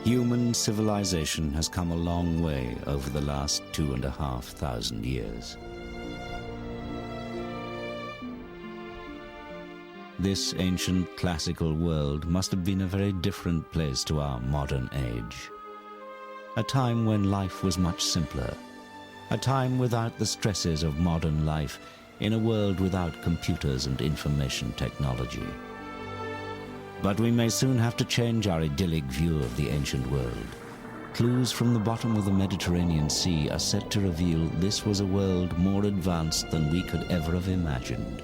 Human civilization has come a long way over the last 2,500 years. This ancient classical world must have been a very different place to our modern age. A time when life was much simpler. A time without the stresses of modern life in a world without computers and information technology. But we may soon have to change our idyllic view of the ancient world. Clues from the bottom of the Mediterranean Sea are set to reveal this was a world more advanced than we could ever have imagined.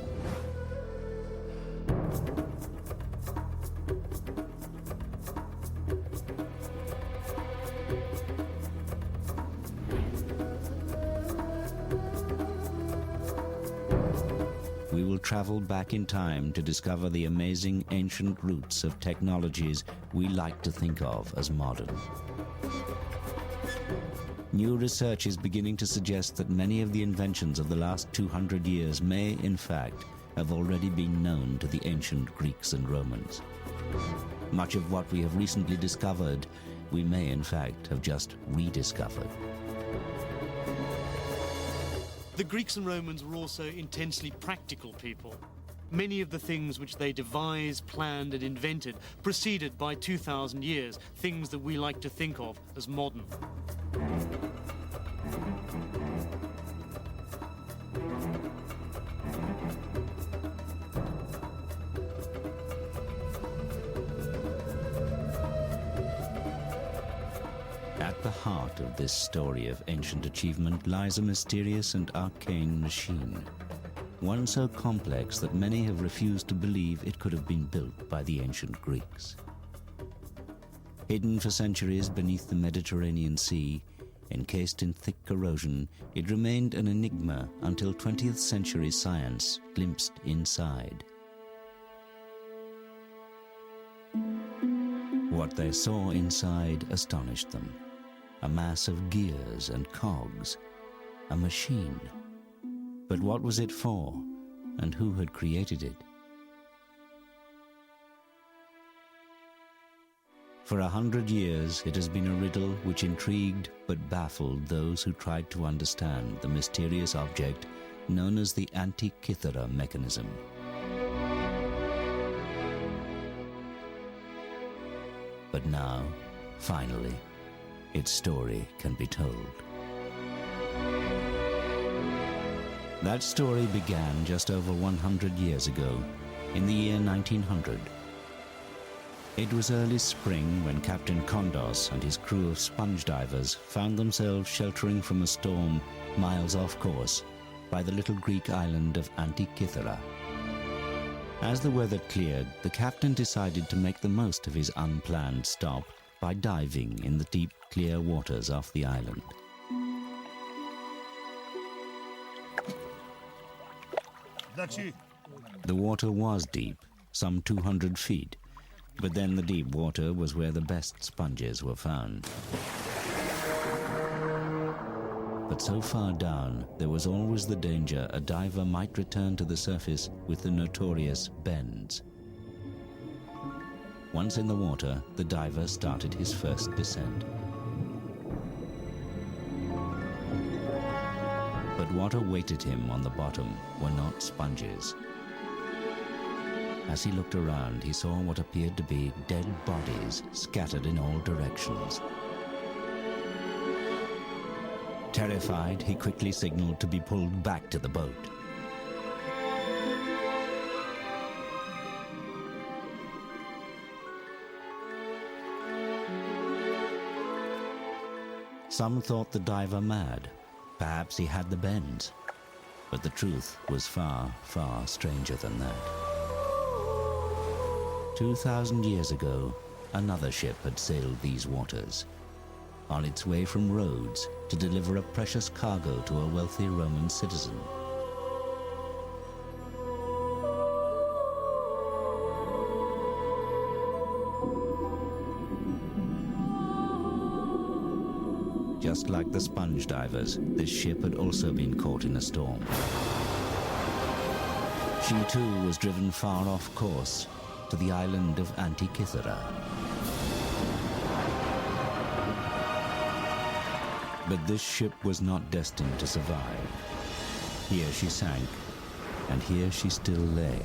We will travel back in time to discover the amazing ancient roots of technologies we like to think of as modern. New research is beginning to suggest that many of the inventions of the last 200 years may, in fact, have already been known to the ancient Greeks and Romans. Much of what we have recently discovered, we may, in fact, have just rediscovered. The Greeks and Romans were also intensely practical people. Many of the things which they devised, planned, and invented proceeded by 2,000 years, things that we like to think of as modern. At the heart of this story of ancient achievement lies a mysterious and arcane machine, one so complex that many have refused to believe it could have been built by the ancient Greeks. Hidden for centuries beneath the Mediterranean Sea, encased in thick corrosion, it remained an enigma until 20th century science glimpsed inside. What they saw inside astonished them. A mass of gears and cogs, a machine. But what was it for, and who had created it? For 100 years, it has been a riddle which intrigued but baffled those who tried to understand the mysterious object known as the Antikythera mechanism. But now, finally, its story can be told. That story began just over 100 years ago, in the year 1900. It was early spring when Captain Kondos and his crew of sponge divers found themselves sheltering from a storm miles off course by the little Greek island of Antikythera. As the weather cleared, the captain decided to make the most of his unplanned stop by diving in the deep, clear waters off the island. The water was deep, some 200 feet, but then the deep water was where the best sponges were found. But so far down, there was always the danger a diver might return to the surface with the notorious bends. Once in the water, the diver started his first descent. But what awaited him on the bottom were not sponges. As he looked around, he saw what appeared to be dead bodies scattered in all directions. Terrified, he quickly signaled to be pulled back to the boat. Some thought the diver mad. Perhaps he had the bends. But the truth was far, far stranger than that. 2,000 years ago, another ship had sailed these waters, on its way from Rhodes to deliver a precious cargo to a wealthy Roman citizen. Just like the sponge divers, this ship had also been caught in a storm. She too was driven far off course to the island of Antikythera. But this ship was not destined to survive. Here she sank, and here she still lay.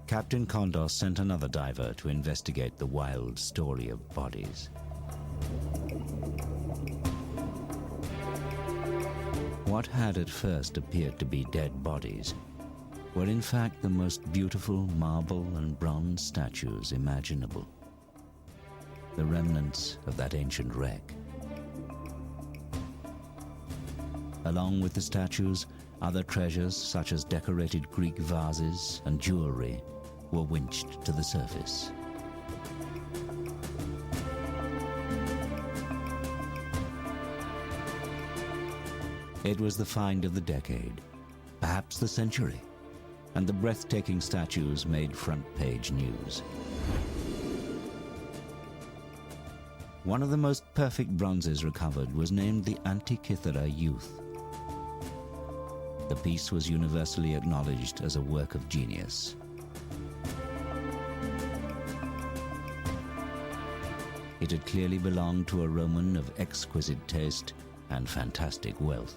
Captain Kondos sent another diver to investigate the wild story of bodies. What had at first appeared to be dead bodies were in fact the most beautiful marble and bronze statues imaginable. The remnants of that ancient wreck. Along with the statues, other treasures such as decorated Greek vases and jewelry were winched to the surface. It was the find of the decade, perhaps the century, and the breathtaking statues made front-page news. One of the most perfect bronzes recovered was named the Antikythera Youth. The piece was universally acknowledged as a work of genius. It had clearly belonged to a Roman of exquisite taste and fantastic wealth.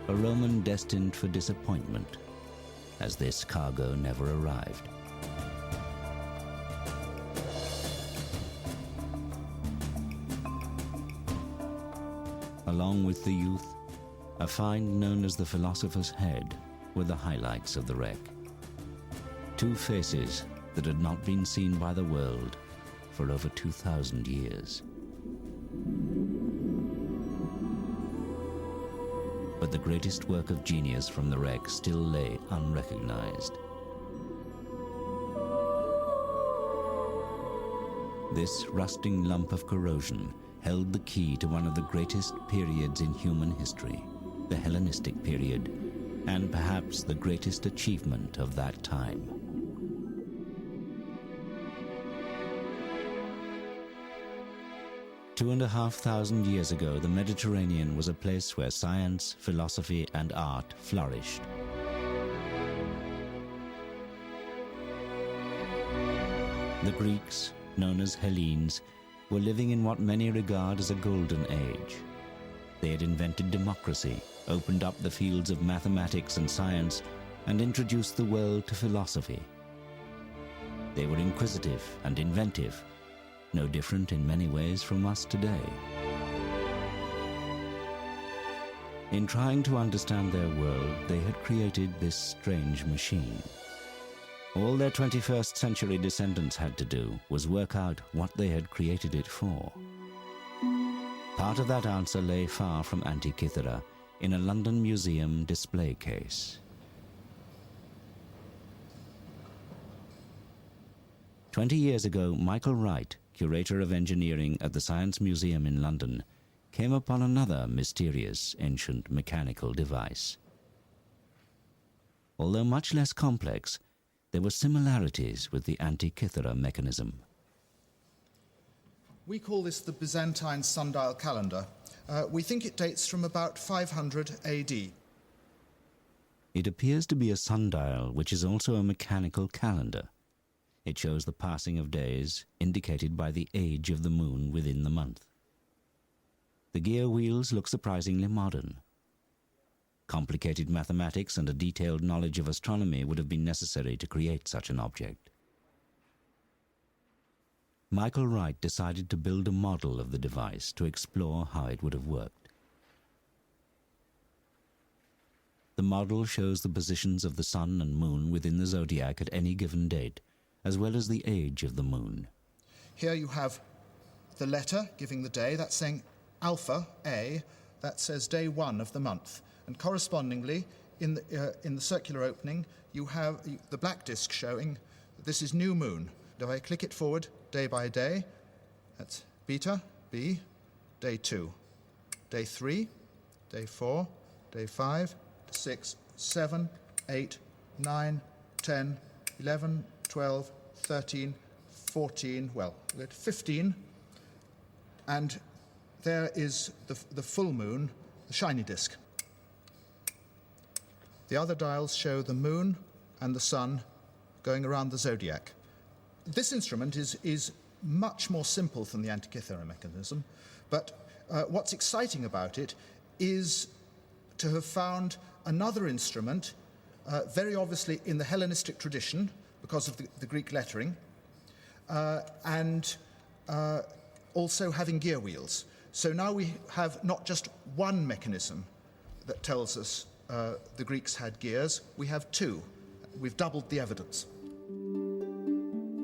A Roman destined for disappointment, as this cargo never arrived. Along with the youth, a find known as the Philosopher's Head were the highlights of the wreck. Two faces that had not been seen by the world for over 2,000 years. But the greatest work of genius from the wreck still lay unrecognized. This rusting lump of corrosion held the key to one of the greatest periods in human history, the Hellenistic period, and perhaps the greatest achievement of that time. Two and a half thousand years ago, the Mediterranean was a place where science, philosophy, and art flourished. The Greeks, known as Hellenes, were living in what many regard as a golden age. They had invented democracy, opened up the fields of mathematics and science, and introduced the world to philosophy. They were inquisitive and inventive, no different in many ways from us today. In trying to understand their world, they had created this strange machine. All their 21st century descendants had to do was work out what they had created it for. Part of that answer lay far from Antikythera, in a London museum display case. 20 years ago, Michael Wright, curator of engineering at the Science Museum in London, came upon another mysterious ancient mechanical device. Although much less complex, there were similarities with the Antikythera mechanism. We call this the Byzantine sundial calendar. We think it dates from about 500 AD. It appears to be a sundial, which is also a mechanical calendar. It shows the passing of days, indicated by the age of the moon within the month. The gear wheels look surprisingly modern. Complicated mathematics and a detailed knowledge of astronomy would have been necessary to create such an object. Michael Wright decided to build a model of the device to explore how it would have worked. The model shows the positions of the sun and moon within the zodiac at any given date, as well as the age of the moon. Here you have the letter giving the day, that's saying alpha, A, that says day 1 of the month. And correspondingly, in the circular opening, you have the black disk showing that this is new moon. If I click it forward day by day, that's beta, B, day 2, day 3, day 4, day 5, 6, 7, 8, 9, 10, 11, 12, 13, 14, well, 15, and there is the full moon, the shiny disk. The other dials show the moon and the sun going around the zodiac. This instrument is much more simple than the Antikythera mechanism, but what's exciting about it is to have found another instrument, very obviously in the Hellenistic tradition, because of the Greek lettering, and also having gear wheels. So now we have not just one mechanism that tells us the Greeks had gears, we have two. We've doubled the evidence.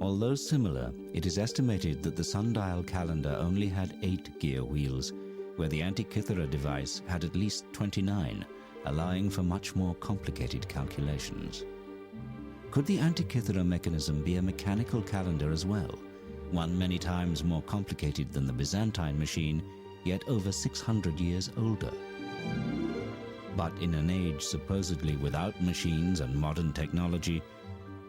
Although similar, it is estimated that the sundial calendar only had 8 gear wheels, where the Antikythera device had at least 29, allowing for much more complicated calculations. Could the Antikythera mechanism be a mechanical calendar as well, one many times more complicated than the Byzantine machine, yet over 600 years older? But in an age supposedly without machines and modern technology,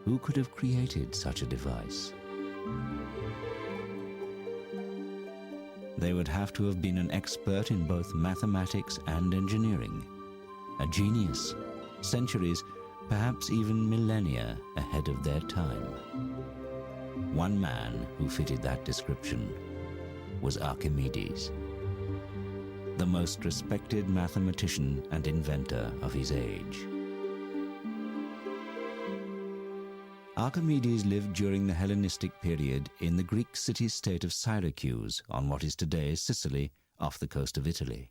who could have created such a device? They would have to have been an expert in both mathematics and engineering, a genius, centuries, perhaps even millennia ahead of their time. One man who fitted that description was Archimedes, the most respected mathematician and inventor of his age. Archimedes lived during the Hellenistic period in the Greek city-state of Syracuse on what is today Sicily, off the coast of Italy.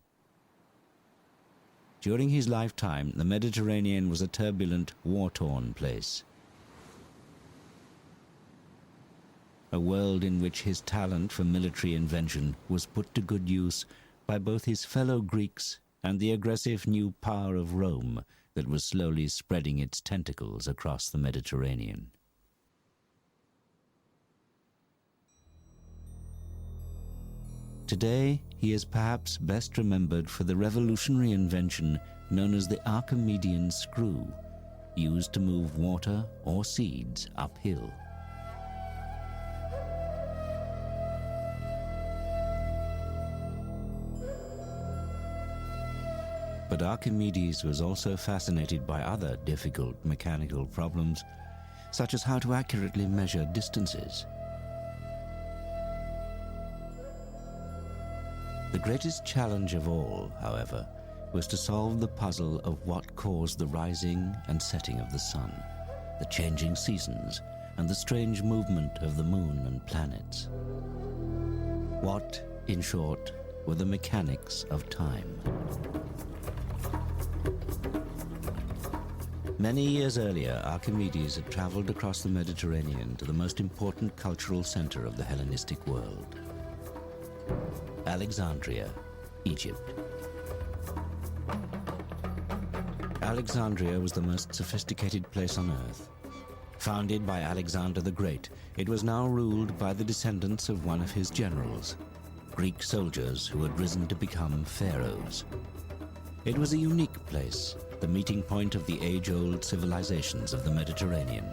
During his lifetime, the Mediterranean was a turbulent, war-torn place. A world in which his talent for military invention was put to good use by both his fellow Greeks and the aggressive new power of Rome that was slowly spreading its tentacles across the Mediterranean. Today, he is perhaps best remembered for the revolutionary invention known as the Archimedean screw, used to move water or seeds uphill. But Archimedes was also fascinated by other difficult mechanical problems, such as how to accurately measure distances. The greatest challenge of all, however, was to solve the puzzle of what caused the rising and setting of the sun, the changing seasons, and the strange movement of the moon and planets. What, in short, were the mechanics of time? Many years earlier, Archimedes had traveled across the Mediterranean to the most important cultural center of the Hellenistic world, Alexandria, Egypt. Alexandria was the most sophisticated place on earth. Founded by Alexander the Great, it was now ruled by the descendants of one of his generals, Greek soldiers who had risen to become pharaohs. It was a unique place, the meeting point of the age-old civilizations of the Mediterranean,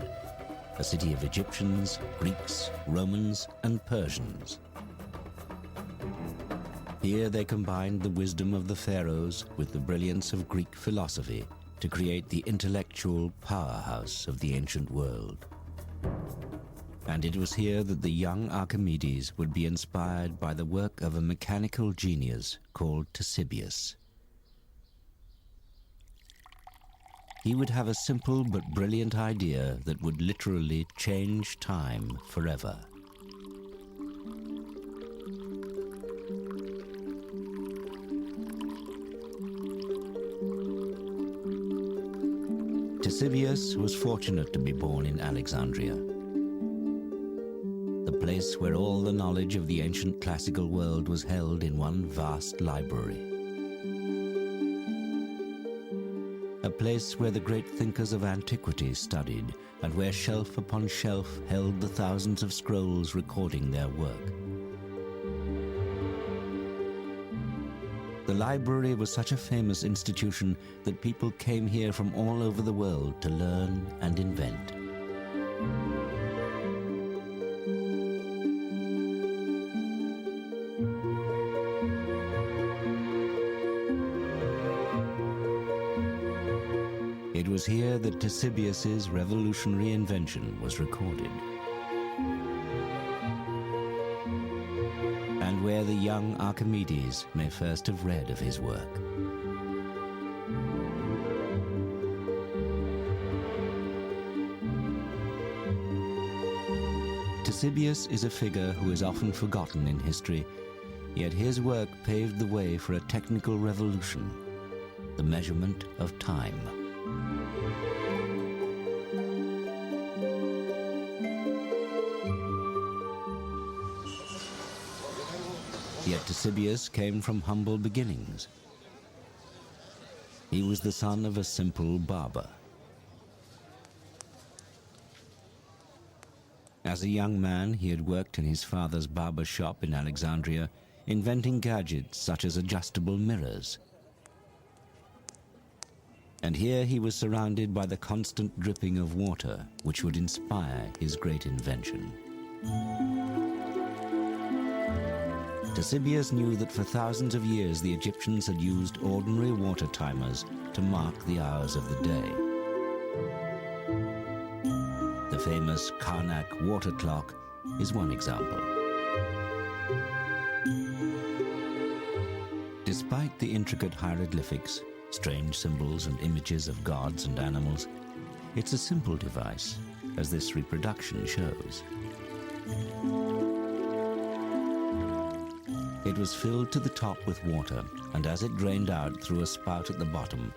a city of Egyptians, Greeks, Romans, and Persians. Here they combined the wisdom of the pharaohs with the brilliance of Greek philosophy to create the intellectual powerhouse of the ancient world. And it was here that the young Archimedes would be inspired by the work of a mechanical genius called Ctesibius. He would have a simple but brilliant idea that would literally change time forever. Ctesibius was fortunate to be born in Alexandria, the place where all the knowledge of the ancient classical world was held in one vast library. A place where the great thinkers of antiquity studied, and where shelf upon shelf held the thousands of scrolls recording their work. The library was such a famous institution that people came here from all over the world to learn and invent. It was here that Ctesibius's revolutionary invention was recorded. young Archimedes may first have read of his work. Ctesibius is a figure who is often forgotten in history, yet his work paved the way for a technical revolution, the measurement of time. Yet Ctesibius came from humble beginnings. He was the son of a simple barber. As a young man, he had worked in his father's barber shop in Alexandria, inventing gadgets such as adjustable mirrors. And here he was surrounded by the constant dripping of water, which would inspire his great invention. Ctesibius knew that for thousands of years the Egyptians had used ordinary water timers to mark the hours of the day. The famous Karnak water clock is one example. Despite the intricate hieroglyphics, strange symbols and images of gods and animals, it's a simple device, as this reproduction shows. It was filled to the top with water, and as it drained out through a spout at the bottom,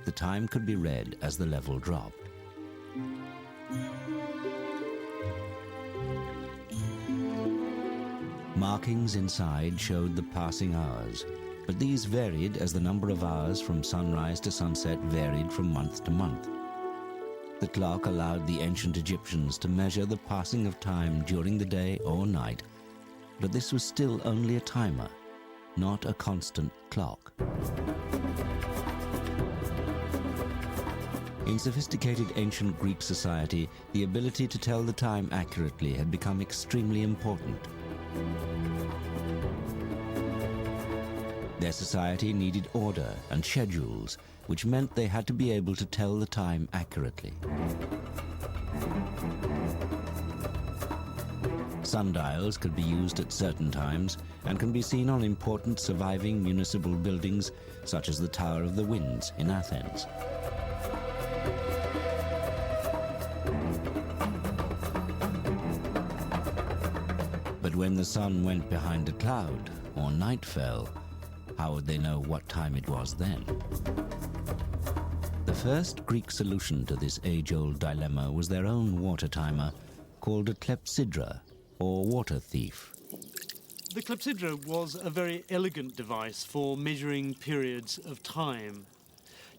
the time could be read as the level dropped. Markings inside showed the passing hours, but these varied as the number of hours from sunrise to sunset varied from month to month. The clock allowed the ancient Egyptians to measure the passing of time during the day or night, but this was still only a timer, not a constant clock. In sophisticated ancient Greek society, the ability to tell the time accurately had become extremely important. Their society needed order and schedules, which meant they had to be able to tell the time accurately. Sundials could be used at certain times and can be seen on important surviving municipal buildings such as the Tower of the Winds in Athens. But when the sun went behind a cloud or night fell, how would they know what time it was then? The first Greek solution to this age-old dilemma was their own water timer, called a clepsydra, or water thief. The clepsydra was a very elegant device for measuring periods of time.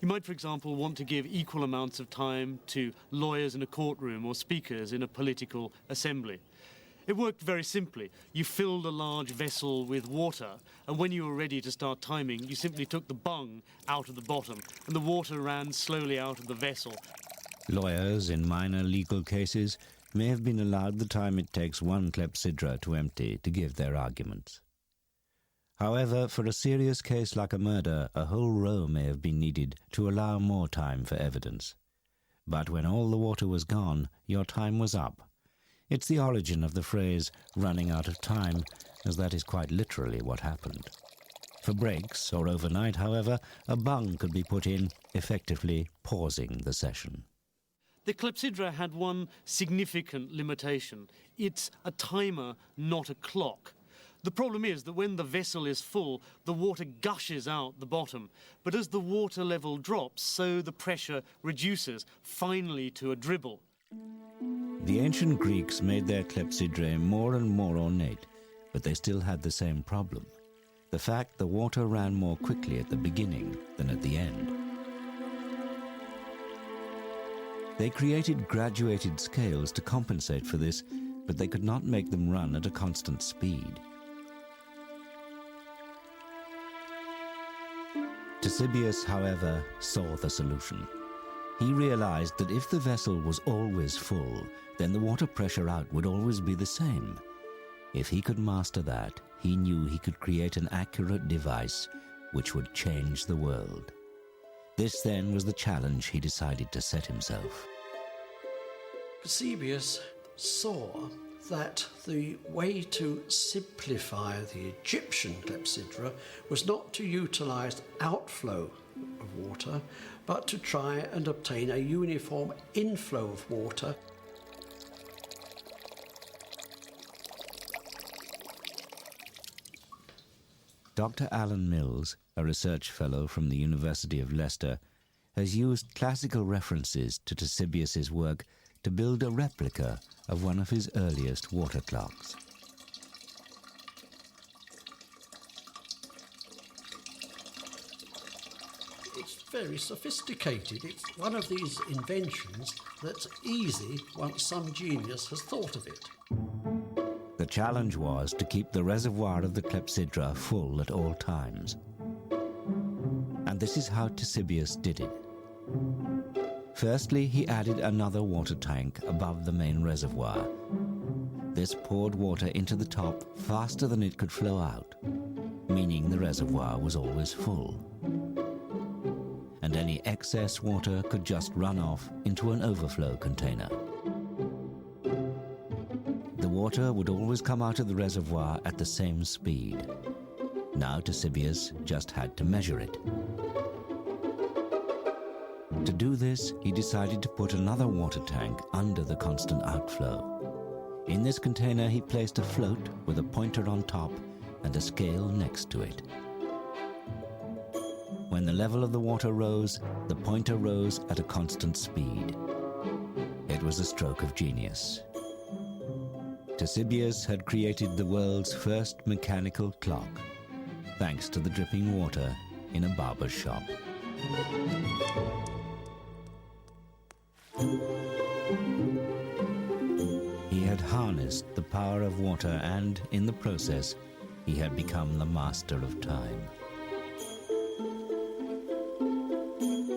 You might, for example, want to give equal amounts of time to lawyers in a courtroom or speakers in a political assembly. It worked very simply. You filled a large vessel with water, and when you were ready to start timing, you simply took the bung out of the bottom, and the water ran slowly out of the vessel. Lawyers in minor legal cases may have been allowed the time it takes one clepsydra to empty to give their arguments. However, for a serious case like a murder, a whole row may have been needed to allow more time for evidence. But when all the water was gone, your time was up. It's the origin of the phrase running out of time, as that is quite literally what happened. For breaks or overnight, however, a bung could be put in, effectively pausing the session. The clepsydra had one significant limitation. It's a timer, not a clock. The problem is that when the vessel is full, the water gushes out the bottom. But as the water level drops, so the pressure reduces, finally to a dribble. The ancient Greeks made their clepsydrae more and more ornate, but they still had the same problem. The fact the water ran more quickly at the beginning than at the end. They created graduated scales to compensate for this, but they could not make them run at a constant speed. Ctesibius, however, saw the solution. He realized that if the vessel was always full, then the water pressure out would always be the same. If he could master that, he knew he could create an accurate device which would change the world. This then was the challenge he decided to set himself. Ctesibius saw that the way to simplify the Egyptian clepsydra was not to utilise outflow of water, but to try and obtain a uniform inflow of water. Dr. Alan Mills, a research fellow from the University of Leicester, has used classical references to Ctesibius's work to build a replica of one of his earliest water clocks. It's very sophisticated. It's one of these inventions that's easy once some genius has thought of it. The challenge was to keep the reservoir of the clepsydra full at all times. And this is how Ctesibius did it. Firstly, he added another water tank above the main reservoir. This poured water into the top faster than it could flow out, meaning the reservoir was always full. And any excess water could just run off into an overflow container. The water would always come out of the reservoir at the same speed. Now Ctesibius just had to measure it. To do this, he decided to put another water tank under the constant outflow. In this container, he placed a float with a pointer on top and a scale next to it. When the level of the water rose, the pointer rose at a constant speed. It was a stroke of genius. Ctesibius had created the world's first mechanical clock, thanks to the dripping water in a barber's shop. He had harnessed the power of water and, in the process, he had become the master of time.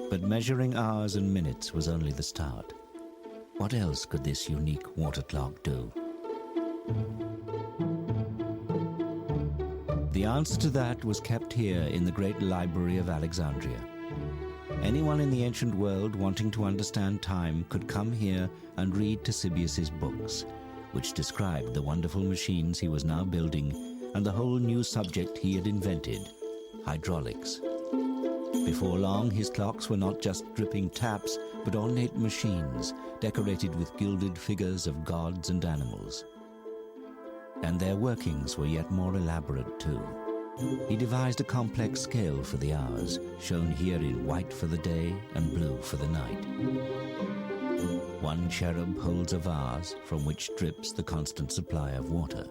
But measuring hours and minutes was only the start. What else could this unique water clock do? The answer to that was kept here in the great library of Alexandria. Anyone in the ancient world wanting to understand time could come here and read Ctesibius's books, which described the wonderful machines he was now building and the whole new subject he had invented, hydraulics. Before long, his clocks were not just dripping taps, but ornate machines decorated with gilded figures of gods and animals. And their workings were yet more elaborate too. He devised a complex scale for the hours, shown here in white for the day and blue for the night. One cherub holds a vase from which drips the constant supply of water,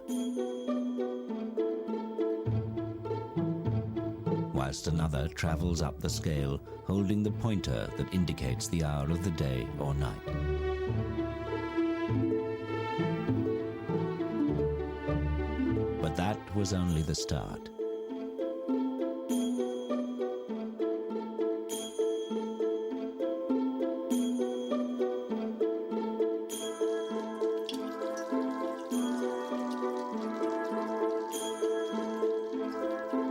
whilst another travels up the scale holding the pointer that indicates the hour of the day or night. But that was only the start.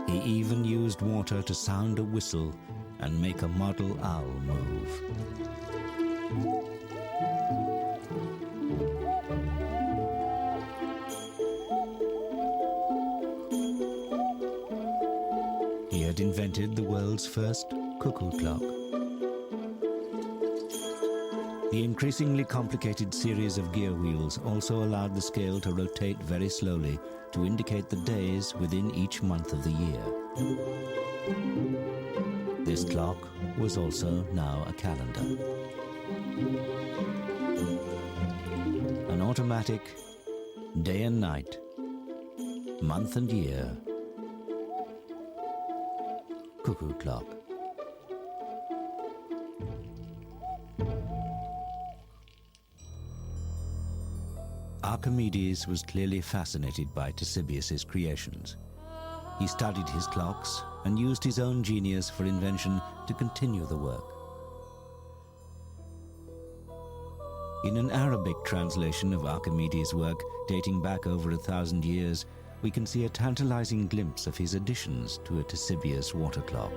He even used water to sound a whistle and make a model owl move. He had invented the world's first cuckoo clock. The increasingly complicated series of gear wheels also allowed the scale to rotate very slowly to indicate the days within each month of the year. This clock was also now a calendar. An automatic day and night, month and year cuckoo clock. Archimedes was clearly fascinated by Ctesibius's creations. He studied his clocks and used his own genius for invention to continue the work. In an Arabic translation of Archimedes' work dating back over 1,000 years, we can see a tantalizing glimpse of his additions to a Ctesibius water clock.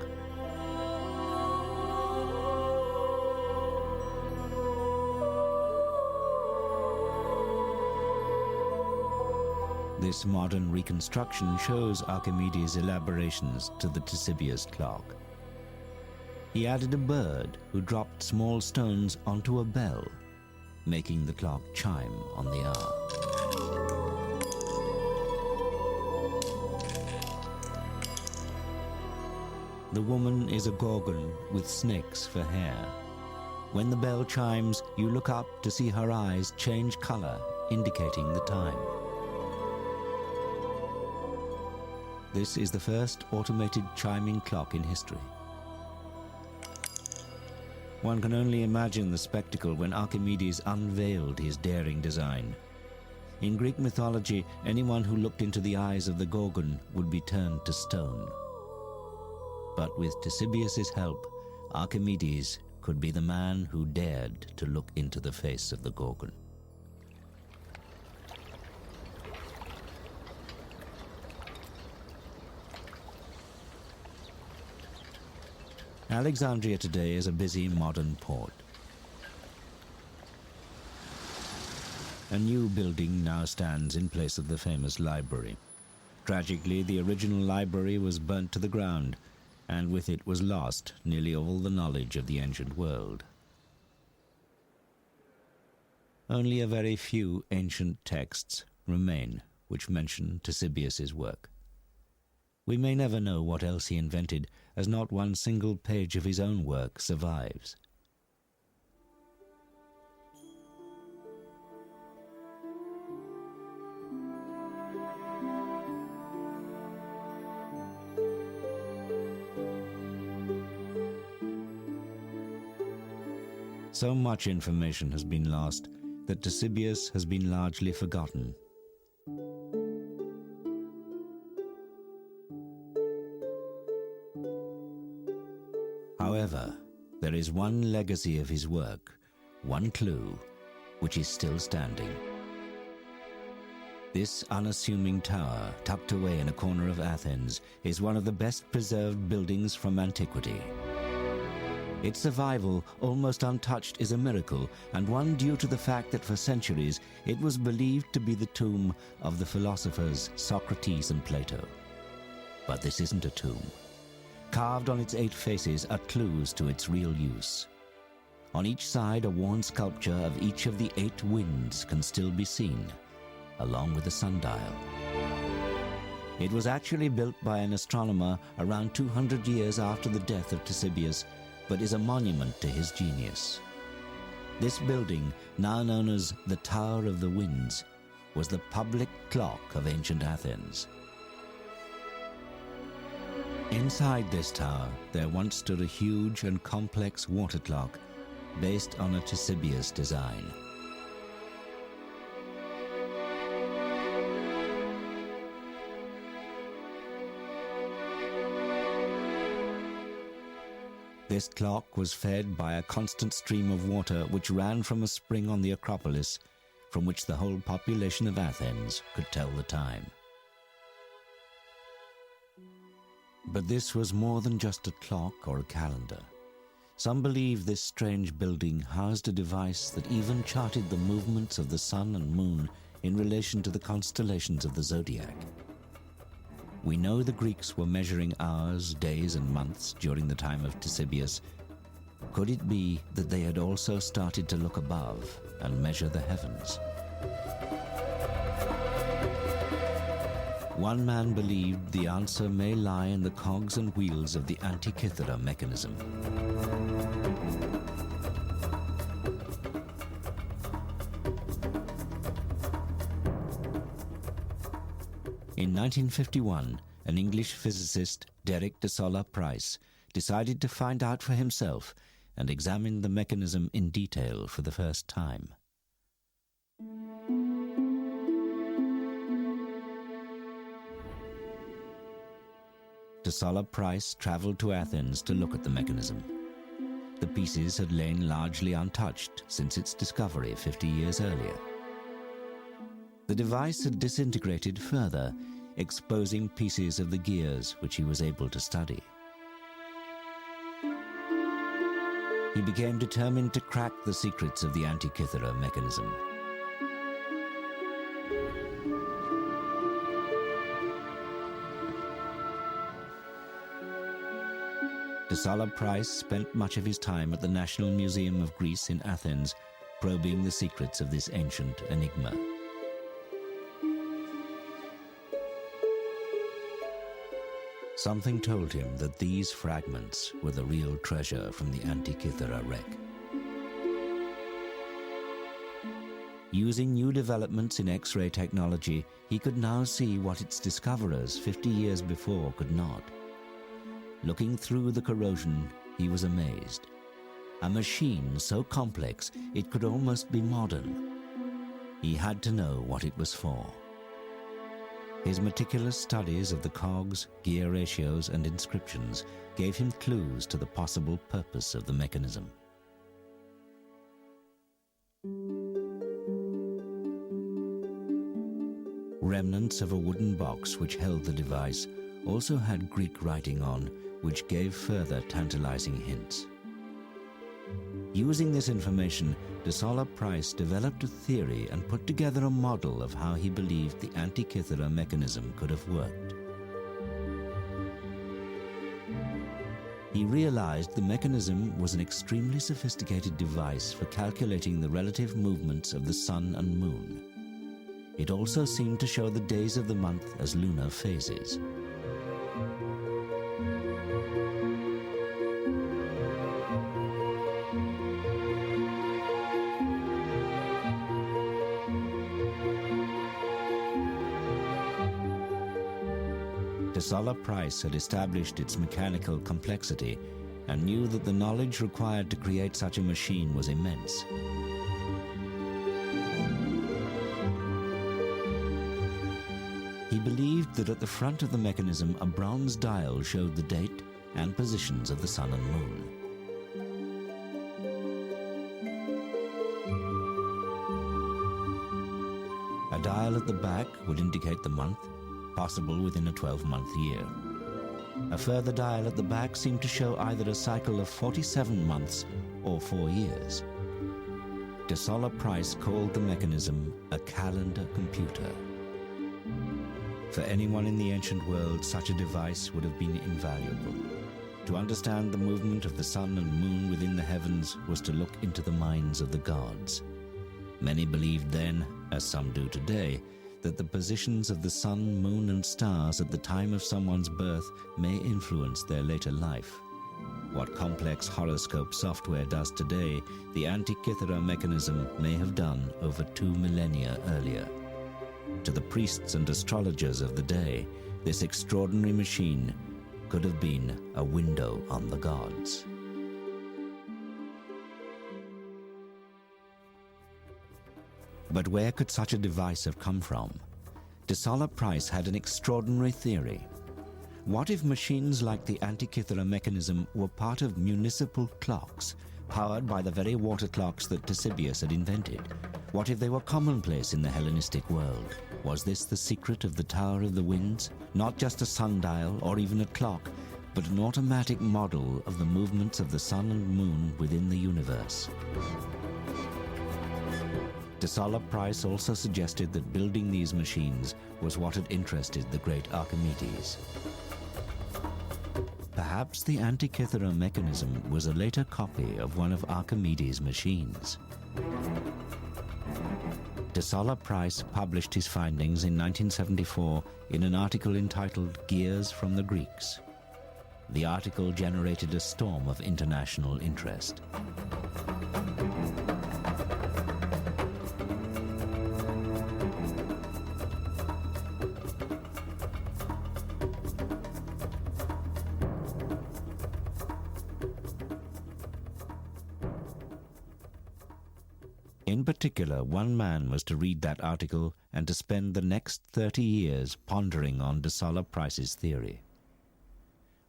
This modern reconstruction shows Archimedes' elaborations to the Ctesibius clock. He added a bird who dropped small stones onto a bell, making the clock chime on the hour. The woman is a gorgon with snakes for hair. When the bell chimes, you look up to see her eyes change color, indicating the time. This is the first automated chiming clock in history. One can only imagine the spectacle when Archimedes unveiled his daring design. In Greek mythology, anyone who looked into the eyes of the Gorgon would be turned to stone. But with Ctesibius' help, Archimedes could be the man who dared to look into the face of the Gorgon. Alexandria today is a busy modern port. A new building now stands in place of the famous library. Tragically, the original library was burnt to the ground, and with it was lost nearly all the knowledge of the ancient world. Only a very few ancient texts remain which mention Ctesibius' work. We may never know what else he invented, as not one single page of his own work survives. So much information has been lost that Ctesibius has been largely forgotten. However, there is one legacy of his work, one clue, which is still standing. This unassuming tower, tucked away in a corner of Athens, is one of the best preserved buildings from antiquity. Its survival, almost untouched, is a miracle, and one due to the fact that for centuries it was believed to be the tomb of the philosophers Socrates and Plato. But this isn't a tomb. Carved on its 8 faces are clues to its real use. On each side, a worn sculpture of each of the 8 winds can still be seen, along with a sundial. It was actually built by an astronomer around 200 years after the death of Ctesibius, but is a monument to his genius. This building, now known as the Tower of the Winds, was the public clock of ancient Athens. Inside this tower, there once stood a huge and complex water clock based on a Ctesibius design. This clock was fed by a constant stream of water which ran from a spring on the Acropolis, from which the whole population of Athens could tell the time. But this was more than just a clock or a calendar. Some believe this strange building housed a device that even charted the movements of the sun and moon in relation to the constellations of the zodiac. We know the Greeks were measuring hours, days, and months during the time of Ctesibius. Could it be that they had also started to look above and measure the heavens? One man believed the answer may lie in the cogs and wheels of the Antikythera mechanism. In 1951, an English physicist, Derek de Solla Price, decided to find out for himself and examine the mechanism in detail for the first time. De Solla Price traveled to Athens to look at the mechanism. The pieces had lain largely untouched since its discovery 50 years earlier. The device had disintegrated further, exposing pieces of the gears which he was able to study. He became determined to crack the secrets of the Antikythera mechanism. Desola Price spent much of his time at the National Museum of Greece in Athens, probing the secrets of this ancient enigma. Something told him that these fragments were the real treasure from the Antikythera wreck. Using new developments in X-ray technology, he could now see what its discoverers 50 years before could not. Looking through the corrosion, he was amazed. A machine so complex it could almost be modern. He had to know what it was for. His meticulous studies of the cogs, gear ratios, and inscriptions gave him clues to the possible purpose of the mechanism. Remnants of a wooden box which held the device also had Greek writing on, which gave further tantalizing hints. Using this information, Desola Price developed a theory and put together a model of how he believed the Antikythera mechanism could have worked. He realized the mechanism was an extremely sophisticated device for calculating the relative movements of the sun and moon. It also seemed to show the days of the month as lunar phases. Desola Price had established its mechanical complexity and knew that the knowledge required to create such a machine was immense. He believed that at the front of the mechanism a bronze dial showed the date and positions of the sun and moon. A dial at the back would indicate the month, possible within a 12-month year. A further dial at the back seemed to show either a cycle of 47 months or 4 years. Desola Price called the mechanism a calendar computer. For anyone in the ancient world, such a device would have been invaluable. To understand the movement of the sun and moon within the heavens was to look into the minds of the gods. Many believed then, as some do today, that the positions of the sun, moon, and stars at the time of someone's birth may influence their later life. What complex horoscope software does today, the Antikythera mechanism may have done over 2 millennia earlier. To the priests and astrologers of the day, this extraordinary machine could have been a window on the gods. But where could such a device have come from? Desola Price had an extraordinary theory. What if machines like the Antikythera mechanism were part of municipal clocks, powered by the very water clocks that Ctesibius had invented? What if they were commonplace in the Hellenistic world? Was this the secret of the Tower of the Winds? Not just a sundial or even a clock, but an automatic model of the movements of the sun and moon within the universe. Desola Price also suggested that building these machines was what had interested the great Archimedes. Perhaps the Antikythera mechanism was a later copy of one of Archimedes' machines. Desola Price published his findings in 1974 in an article entitled "Gears from the Greeks." The article generated a storm of international interest. In particular, one man was to read that article and to spend the next 30 years pondering on Desola Price's theory.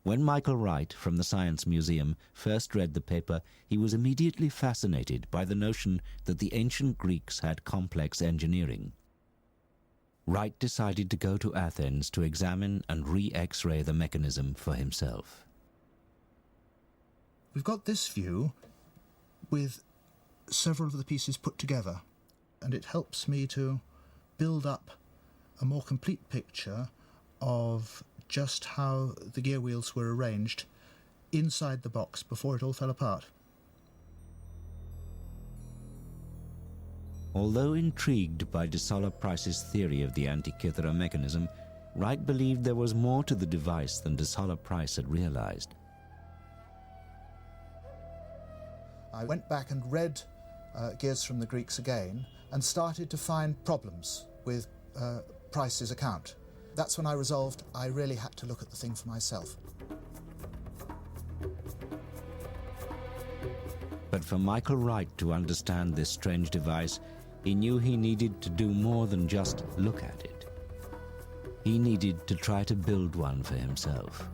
When Michael Wright from the Science Museum first read the paper, he was immediately fascinated by the notion that the ancient Greeks had complex engineering. Wright decided to go to Athens to examine and re-X-ray the mechanism for himself. We've got this view with several of the pieces put together, and it helps me to build up a more complete picture of just how the gear wheels were arranged inside the box before it all fell apart. Although intrigued by de Solla Price's theory of the Antikythera mechanism, Wright believed there was more to the device than de Solla Price had realized. I went back and read Gears from the Greeks again and started to find problems with Price's account. That's when I resolved I really had to look at the thing for myself. But for Michael Wright to understand this strange device, he knew he needed to do more than just look at it. He needed to try to build one for himself.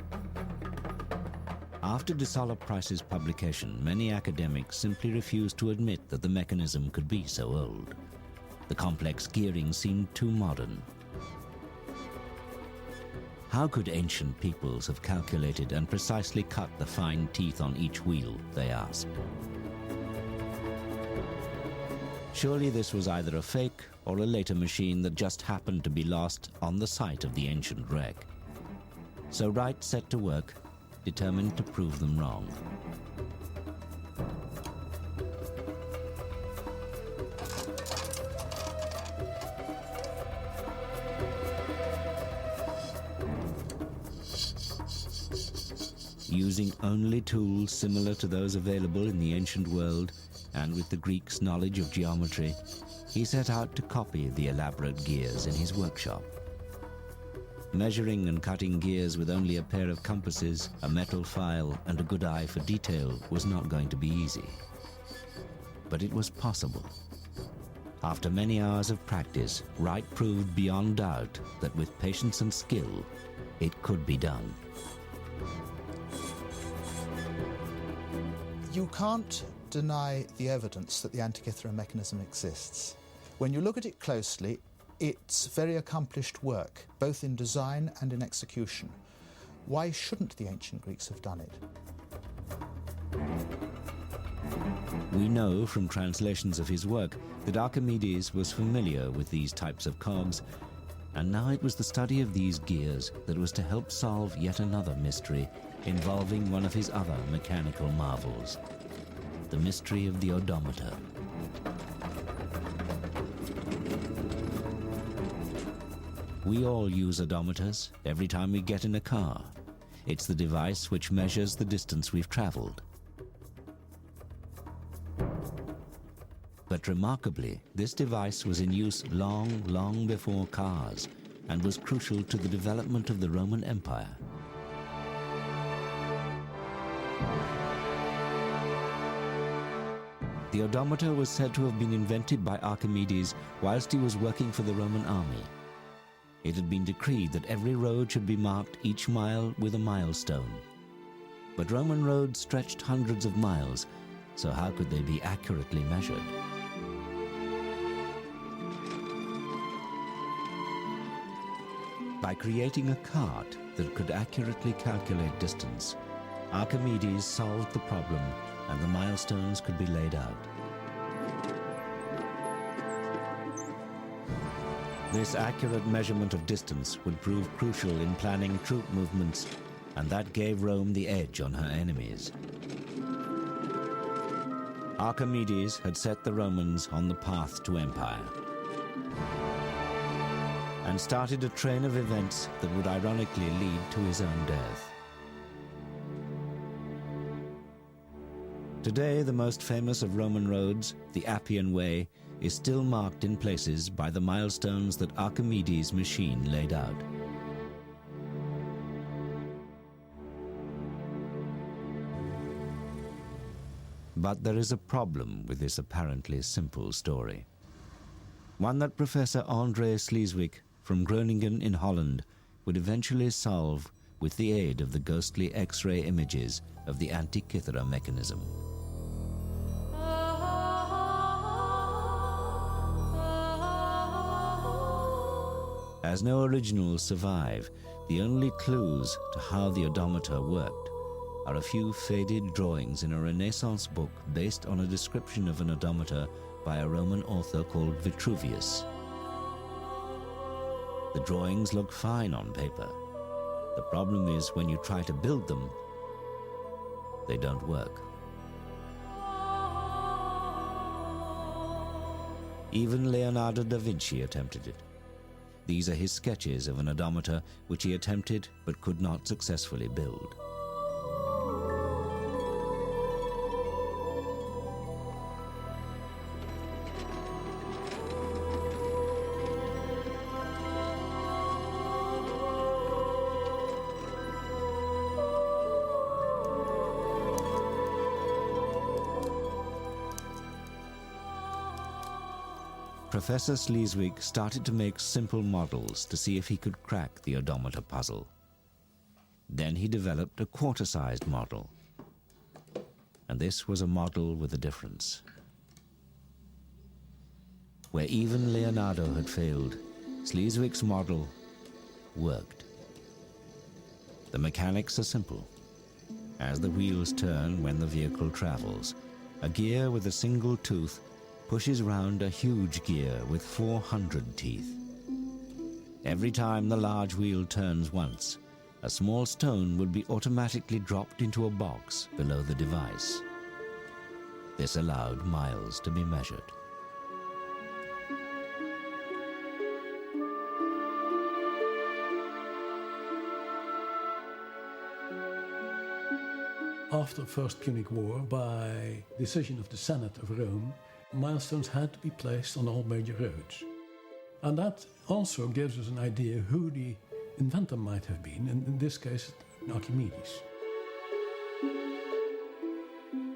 After de Solla Price's publication, many academics simply refused to admit that the mechanism could be so old. The complex gearing seemed too modern. How could ancient peoples have calculated and precisely cut the fine teeth on each wheel, they asked. Surely this was either a fake or a later machine that just happened to be lost on the site of the ancient wreck. So Wright set to work, determined to prove them wrong. Using only tools similar to those available in the ancient world, and with the Greeks' knowledge of geometry, he set out to copy the elaborate gears in his workshop. Measuring and cutting gears with only a pair of compasses, a metal file, and a good eye for detail was not going to be easy. But it was possible. After many hours of practice, Wright proved beyond doubt that with patience and skill, it could be done. You can't deny the evidence that the Antikythera mechanism exists. When you look at it closely, it's very accomplished work, both in design and in execution. Why shouldn't the ancient Greeks have done it? We know from translations of his work that Archimedes was familiar with these types of cogs, and now it was the study of these gears that was to help solve yet another mystery involving one of his other mechanical marvels, the mystery of the odometer. We all use odometers every time we get in a car. It's the device which measures the distance we've traveled. But remarkably, this device was in use long before cars and was crucial to the development of the Roman Empire. The odometer was said to have been invented by Archimedes whilst he was working for the Roman army. It had been decreed that every road should be marked each mile with a milestone. But Roman roads stretched hundreds of miles, so how could they be accurately measured? By creating a cart that could accurately calculate distance, Archimedes solved the problem and the milestones could be laid out. This accurate measurement of distance would prove crucial in planning troop movements, and that gave Rome the edge on her enemies. Archimedes had set the Romans on the path to empire and started a train of events that would ironically lead to his own death. Today, the most famous of Roman roads, the Appian Way, is still marked in places by the milestones that Archimedes' machine laid out. But there is a problem with this apparently simple story. One that Professor André Sleeswyck from Groningen in Holland would eventually solve with the aid of the ghostly X-ray images of the Antikythera mechanism. As no originals survive, the only clues to how the odometer worked are a few faded drawings in a Renaissance book based on a description of an odometer by a Roman author called Vitruvius. The drawings look fine on paper. The problem is when you try to build them, they don't work. Even Leonardo da Vinci attempted it. These are his sketches of an odometer which he attempted but could not successfully build. Professor Sleeswig started to make simple models to see if he could crack the odometer puzzle. Then he developed a quarter-sized model. And this was a model with a difference. Where even Leonardo had failed, Sleeswig's model worked. The mechanics are simple. As the wheels turn when the vehicle travels, a gear with a single tooth pushes round a huge gear with 400 teeth. Every time the large wheel turns once, a small stone would be automatically dropped into a box below the device. This allowed miles to be measured. After the First Punic War, by decision of the Senate of Rome, milestones had to be placed on all major roads. And that also gives us an idea who the inventor might have been, and in this case, Archimedes.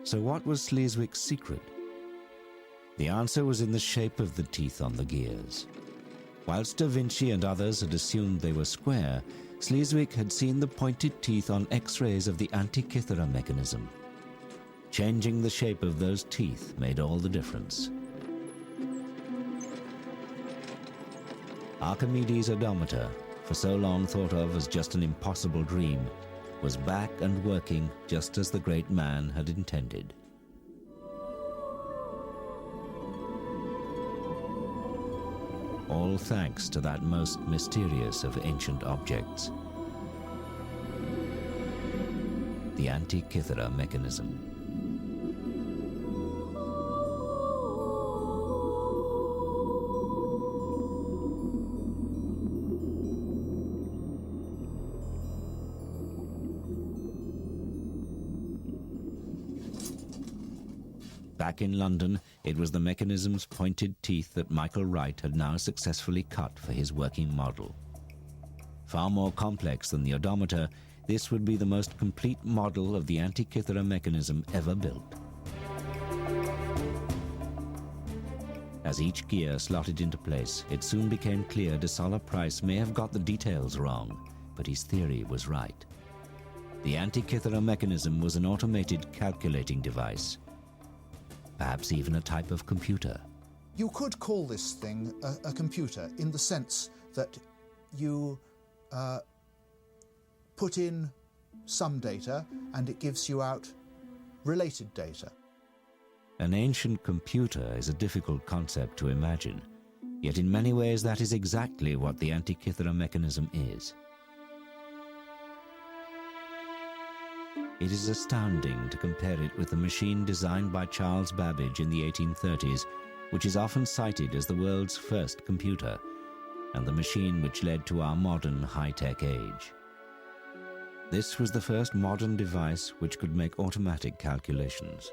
So what was Sleeswig's secret? The answer was in the shape of the teeth on the gears. Whilst Da Vinci and others had assumed they were square, Sleeswig had seen the pointed teeth on X-rays of the Antikythera mechanism. Changing the shape of those teeth made all the difference. Archimedes' odometer, for so long thought of as just an impossible dream, was back and working just as the great man had intended. All thanks to that most mysterious of ancient objects, the Antikythera mechanism. Back in London, it was the mechanism's pointed teeth that Michael Wright had now successfully cut for his working model. Far more complex than the odometer, this would be the most complete model of the Antikythera mechanism ever built. As each gear slotted into place, it soon became clear de Solla Price may have got the details wrong, but his theory was right. The Antikythera mechanism was an automated calculating device, perhaps even a type of computer. You could call this thing a computer in the sense that you put in some data and it gives you out related data. An ancient computer is a difficult concept to imagine, yet in many ways that is exactly what the Antikythera mechanism is. It is astounding to compare it with the machine designed by Charles Babbage in the 1830s, which is often cited as the world's first computer, and the machine which led to our modern high-tech age. This was the first modern device which could make automatic calculations.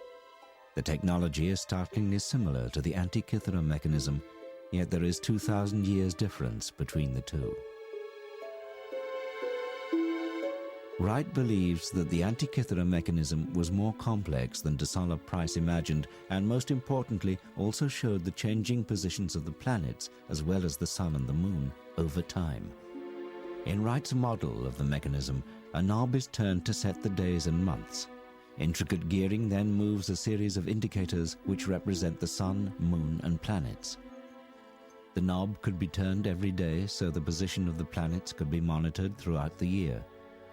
The technology is startlingly similar to the Antikythera mechanism, yet there is 2,000 years difference between the two. Wright believes that the Antikythera mechanism was more complex than de Solla Price imagined, and most importantly also showed the changing positions of the planets as well as the sun and the moon over time. In Wright's model of the mechanism, a knob is turned to set the days and months. Intricate gearing then moves a series of indicators which represent the sun, moon, and planets. The knob could be turned every day so the position of the planets could be monitored throughout the year,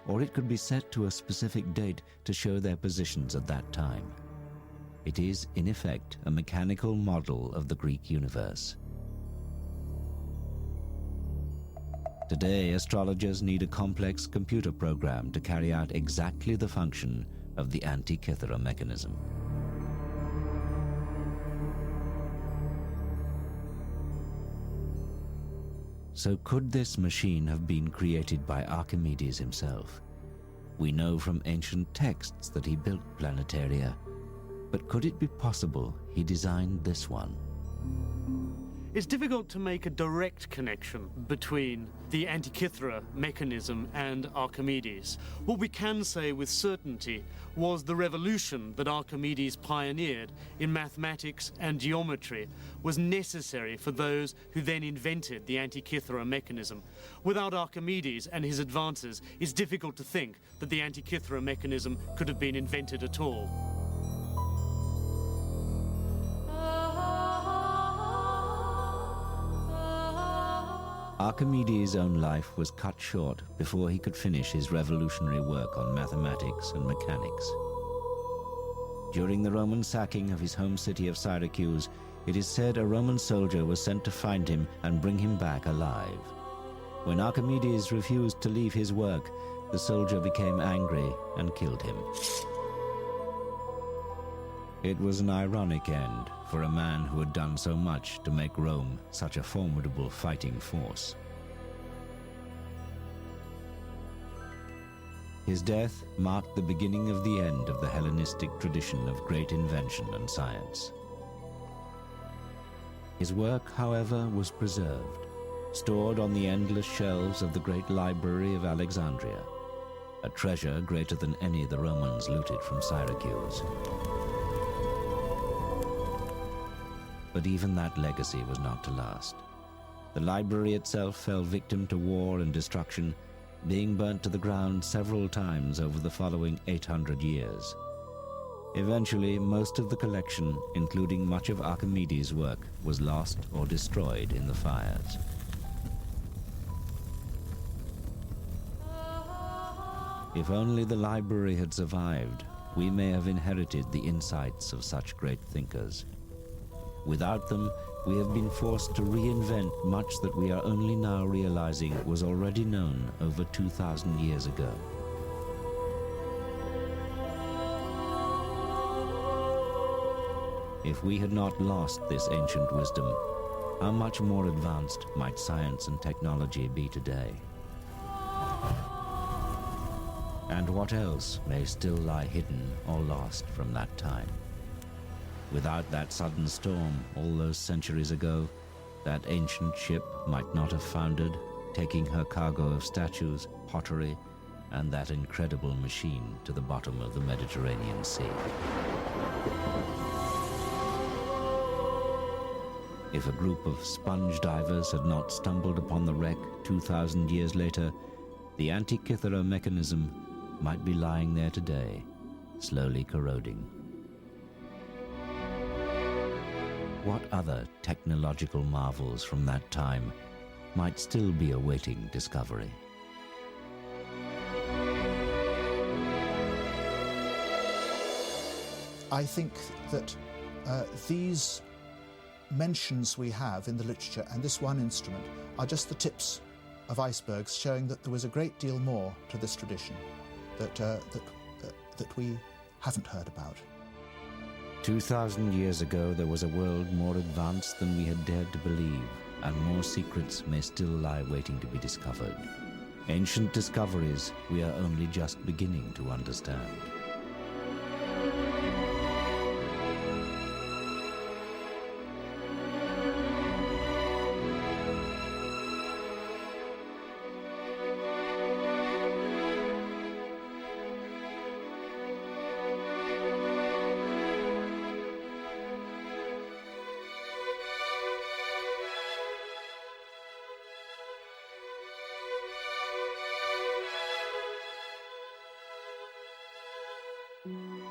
or it could be set to a specific date to show their positions at that time. It is, in effect, a mechanical model of the Greek universe. Today, astrologers need a complex computer program to carry out exactly the function of the Antikythera mechanism. So could this machine have been created by Archimedes himself? We know from ancient texts that he built planetaria, but could it be possible he designed this one? It's difficult to make a direct connection between the Antikythera mechanism and Archimedes. What we can say with certainty was the revolution that Archimedes pioneered in mathematics and geometry was necessary for those who then invented the Antikythera mechanism. Without Archimedes and his advances, it's difficult to think that the Antikythera mechanism could have been invented at all. Archimedes' own life was cut short before he could finish his revolutionary work on mathematics and mechanics. During the Roman sacking of his home city of Syracuse, it is said a Roman soldier was sent to find him and bring him back alive. When Archimedes refused to leave his work, the soldier became angry and killed him. It was an ironic end for a man who had done so much to make Rome such a formidable fighting force. His death marked the beginning of the end of the Hellenistic tradition of great invention and science. His work, however, was preserved, stored on the endless shelves of the great library of Alexandria, a treasure greater than any the Romans looted from Syracuse. But even that legacy was not to last. The library itself fell victim to war and destruction, being burnt to the ground several times over the following 800 years. Eventually, most of the collection, including much of Archimedes' work, was lost or destroyed in the fires. If only the library had survived, we may have inherited the insights of such great thinkers. Without them, we have been forced to reinvent much that we are only now realizing was already known over 2,000 years ago. If we had not lost this ancient wisdom, how much more advanced might science and technology be today? And what else may still lie hidden or lost from that time? Without that sudden storm all those centuries ago, that ancient ship might not have foundered, taking her cargo of statues, pottery, and that incredible machine to the bottom of the Mediterranean Sea. If a group of sponge divers had not stumbled upon the wreck 2,000 years later, the Antikythera mechanism might be lying there today, slowly corroding. What other technological marvels from that time might still be awaiting discovery? I think that these mentions we have in the literature and this one instrument are just the tips of icebergs showing that there was a great deal more to this tradition that we haven't heard about. 2,000 years ago, there was a world more advanced than we had dared to believe, and more secrets may still lie waiting to be discovered. Ancient discoveries we are only just beginning to understand. Mm-hmm.